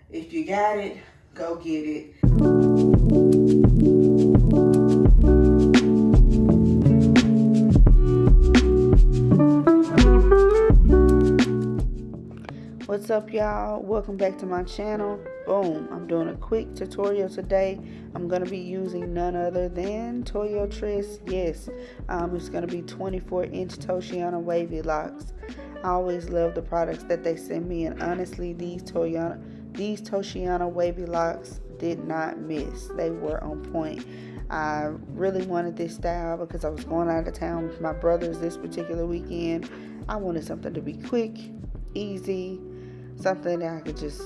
If you got it, go get it. What's up, y'all? Welcome back to my channel. Boom, I'm doing a quick tutorial today. I'm going to be using none other than Toyo Tris. Yes, it's going to be 24-inch Toshiana Wavy Locs. I always love the products that they send me, and honestly, these Toshiana Wavy Locs did not miss. They were on point. I really wanted this style because I was going out of town with my brothers this particular weekend. I wanted something to be quick, easy, something that I could just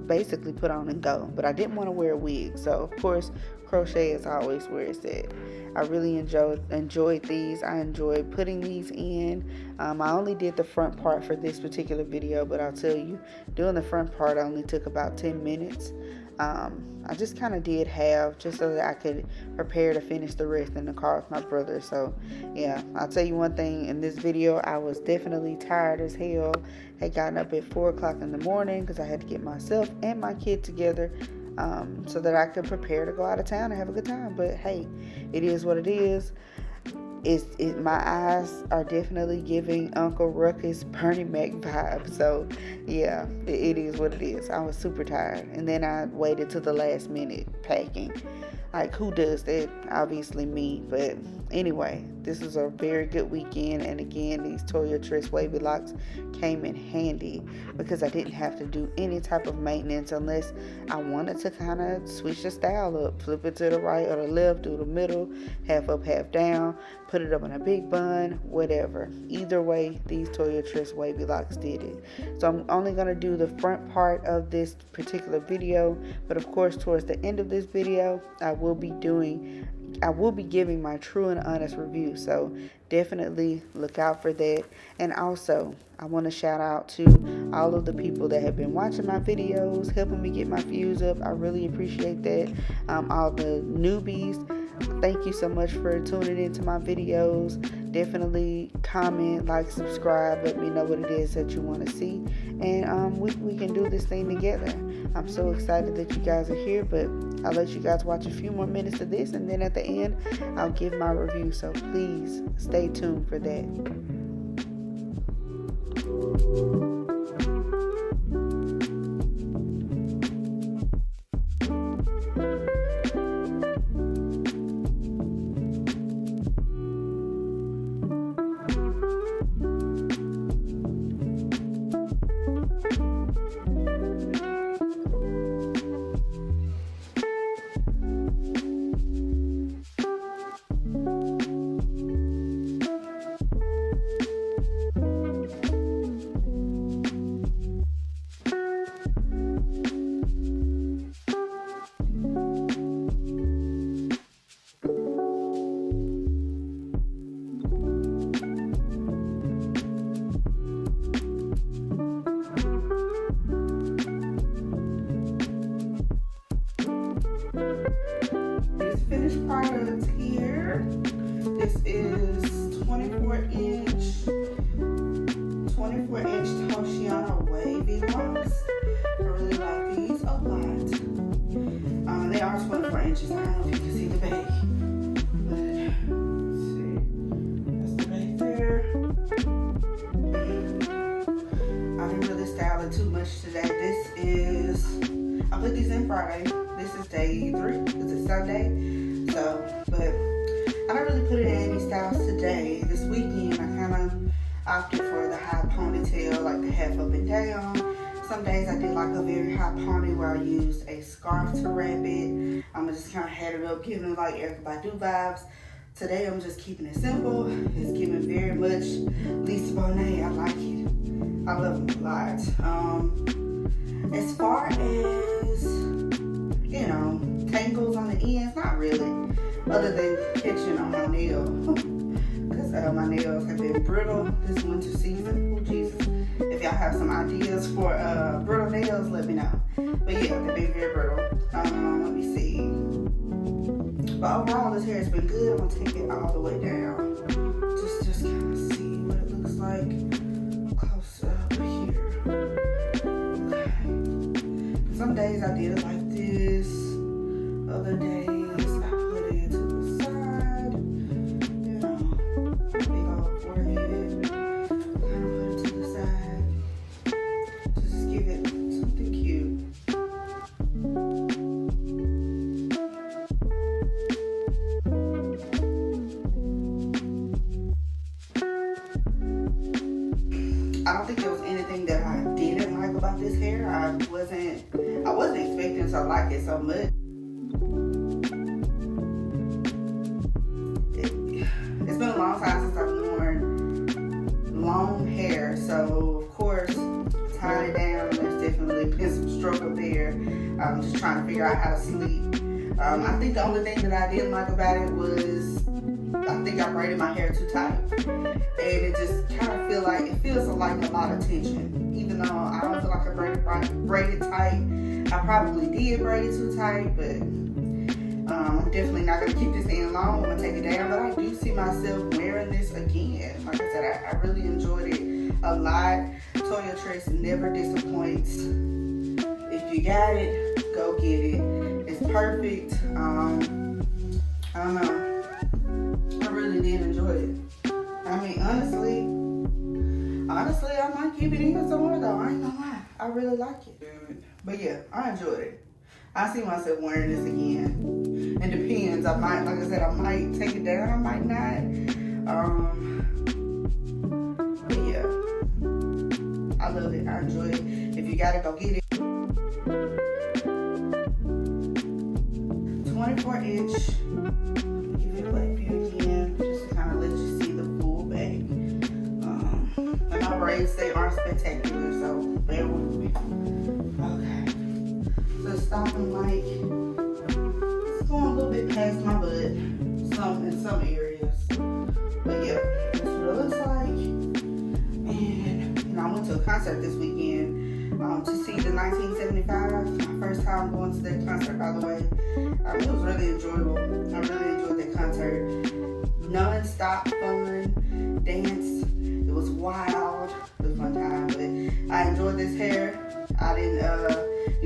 basically put on and go. But I didn't want to wear a wig, so of course crochet is always where it's at. I really enjoyed these. I enjoyed putting these in. I only did the front part for this particular video, but I'll tell you, doing the front part only took about 10 minutes. I just kind of did half just so that I could prepare to finish the rest in the car with my brother. So yeah, I'll tell you one thing, in this video I was definitely tired as hell. Had gotten up at 4 o'clock in the morning because I had to get myself and my kid together so that I could prepare to go out of town and have a good time. But hey, it is what it is. My eyes are definitely giving Uncle Ruckus Bernie Mac vibes. So yeah, it is what it is. I was super tired, and then I waited till the last minute packing. Like, who does that? Obviously me. But anyway, this is a very good weekend, and again, these Toyo Tris Wavy Locs came in handy because I didn't have to do any type of maintenance unless I wanted to kind of switch the style up, flip it to the right or the left, do the middle, half up, half down, put it up in a big bun, whatever. Either way, these Toyo Tris Wavy Locs did it. So I'm only going to do the front part of this particular video, but of course towards the end of this video I will be giving my true and honest review, so definitely look out for that. And also, I want to shout out to all of the people that have been watching my videos, helping me get my views up. I really appreciate that. All the newbies, thank you so much for tuning into my videos. Definitely comment, like, subscribe, let me know what it is that you want to see, and we can do this thing together. I'm so excited that you guys are here, but I'll let you guys watch a few more minutes of this, and then at the end I'll give my review, so please stay tuned for that. Finished product here. This is 24-inch Toshiana Wavy Locs. I really like these a lot. They are 24 inches. I don't know if you can see the bag, but let's see. That's the bag there. I didn't really style it too much today. I put these in Friday. This is day 3. This is Sunday. So, but I don't really put it in any styles today. This weekend, I kind of opted for the high ponytail, like the half up and down. Some days I did like a very high pony where I used a scarf to wrap it. I'm just kind of had it up, giving it like Erykah Badu vibes. Today, I'm just keeping it simple. It's giving very much Lisa Bonet. I like it. I love them a lot. As far as, you know, tangles on the ends, not really, other than catching on my nail, because my nails have been brittle this winter season. Oh Jesus, if y'all have some ideas for brittle nails, let me know. But yeah, they've been very brittle. Let me see, but overall this hair has been good. I'm gonna take it all the way down, just kind of see what it looks like close up here. Okay. Some days I did it like this. Other days I put it to the side. You know, big old forehead. Kind of put it to the side. Just give it something cute. I don't think there was anything that I didn't like about this hair. I wasn't expecting to like it so much. It's been a long time since I've worn long hair, so of course tying it down, there's definitely been some struggle there. I'm just trying to figure out how to sleep. I think the only thing that I didn't like about it was I think I braided my hair too tight, and it just kind of feels like a lot of tension. Even though I don't feel like I braided tight, I probably did braid it too tight, but I'm definitely not gonna keep this in long. I'm gonna take it down, but I do see myself wearing this again. Like I said, I really enjoyed it a lot. Toya Tress never disappoints. If you got it, go get it. It's perfect. I don't know. I really did enjoy it. I mean, honestly, I might keep it in somewhere though. I ain't gonna lie. I really like it. But yeah, I enjoyed it. I see myself wearing this again. It depends. I might, like I said, I might take it down. I might not. But yeah, I love it. I enjoy it. If you got it, go get it. 24-inch. Give it a black view again, just to kind of let you see the full bag. And my braids, they aren't spectacular, so bear with me. Okay. So stopping like, it's going a little bit past my butt, in some areas. But yeah, that's what it looks like. And you know, I went to a concert this weekend to see the 1975. My first time going to that concert, by the way. It was really enjoyable. I really enjoyed that concert. Non-stop fun, dance. It was wild. It was a fun time, but I enjoyed this hair. I didn't,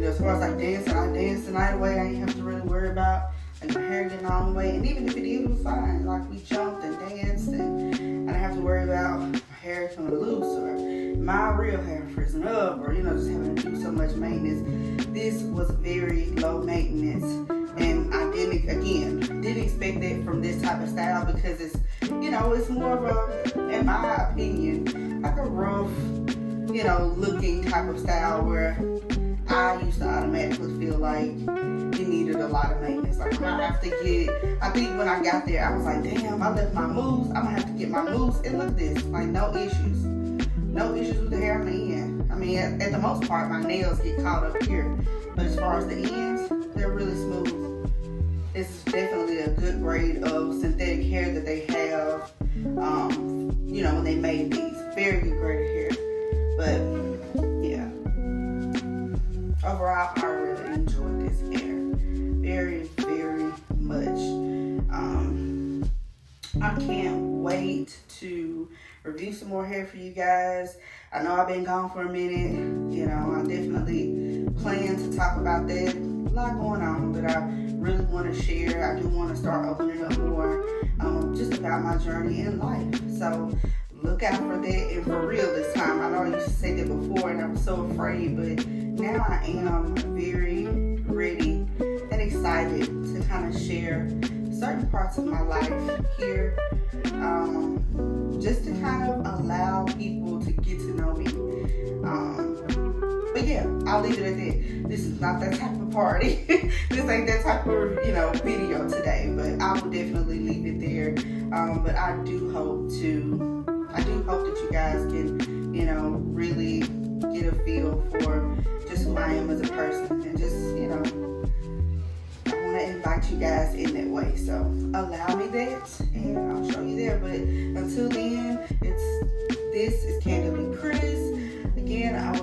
as far as like dancing, I danced the night away. I didn't have to really worry about like my hair getting all the way. And even if it did, it was fine. Like we jumped and danced, and I didn't have to worry about my hair coming loose or my real hair frizzing up, or just having to do so much maintenance. This was very low maintenance, and I didn't expect that from this type of style, because it's it's more of a, in my opinion, like a rough looking type of style, where I used to automatically feel like it needed a lot of maintenance. Like I think when I got there, I was like, damn, I left my mousse. I'm gonna have to get my mousse. And look at this, like no issues. No issues with the hair on the end. I mean, at the most part, my nails get caught up here. But as far as the ends, they're really smooth. This is definitely a good grade of synthetic hair that they have, when they made these. Very good grade of hair. But, yeah. Overall, I really enjoyed this hair. Very, very much. I can't wait to review some more hair for you guys. I know I've been gone for a minute. I definitely plan to talk about that. A lot going on that I really want to share. I do want to start opening up more just about my journey in life. So look out for that, and for real this time. I know I used to say that before and I was so afraid, but now I am very ready and excited to kind of share certain parts of my life here, just to kind of allow people to get to know me. But yeah, I'll leave it at that. This is not that type of party. This ain't that type of video today, but I will definitely leave it there. But I do hope that you guys can really get a feel for just who I am as a person, and just invite you guys in that way. So allow me that, and I'll show you there. But until then, this is Candidly Chris. Again, I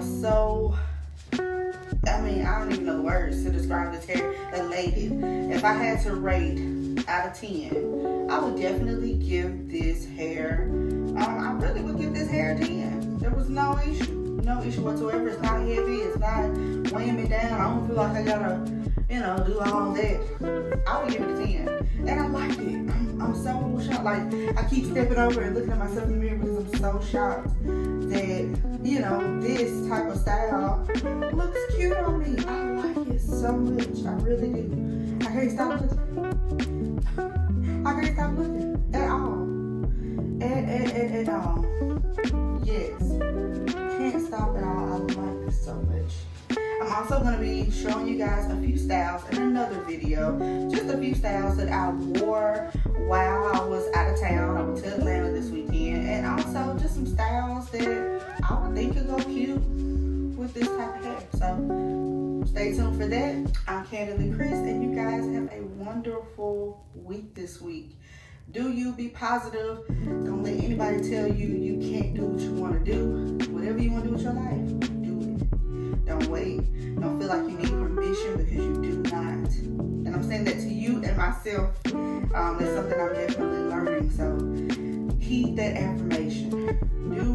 don't even know the words to describe this hair. Elated. If I had to rate out of 10, I would definitely give this hair, I really would give this hair a 10. There was no issue. no issue whatsoever. It's not heavy. It's not weighing me down. I don't feel like I gotta, do all that. I would give it a 10. And I like it. I'm so shocked. Like, I keep stepping over and looking at myself in the mirror because I'm so shocked that, this type of style looks cute on me. I like it so much. I really do. I can't stop looking. I can't stop looking at all. At all. Yes. Can't stop at all. I like this so much. I'm also going to be showing you guys a few styles in another video. Just a few styles that I wore while I was out of town. I went to Atlanta this weekend. And also just some styles that I would think could go cute with this type of hair. So stay tuned for that. I'm Candidly Chris, and you guys have a wonderful week this week. Do you be positive. Don't let anybody tell you you can't do what you want to do. Whatever you want to do with your life, do it. Don't wait. Don't feel like you need permission because you do not. And I'm saying that to you and myself. That's something I'm definitely learning. So keep that affirmation. Do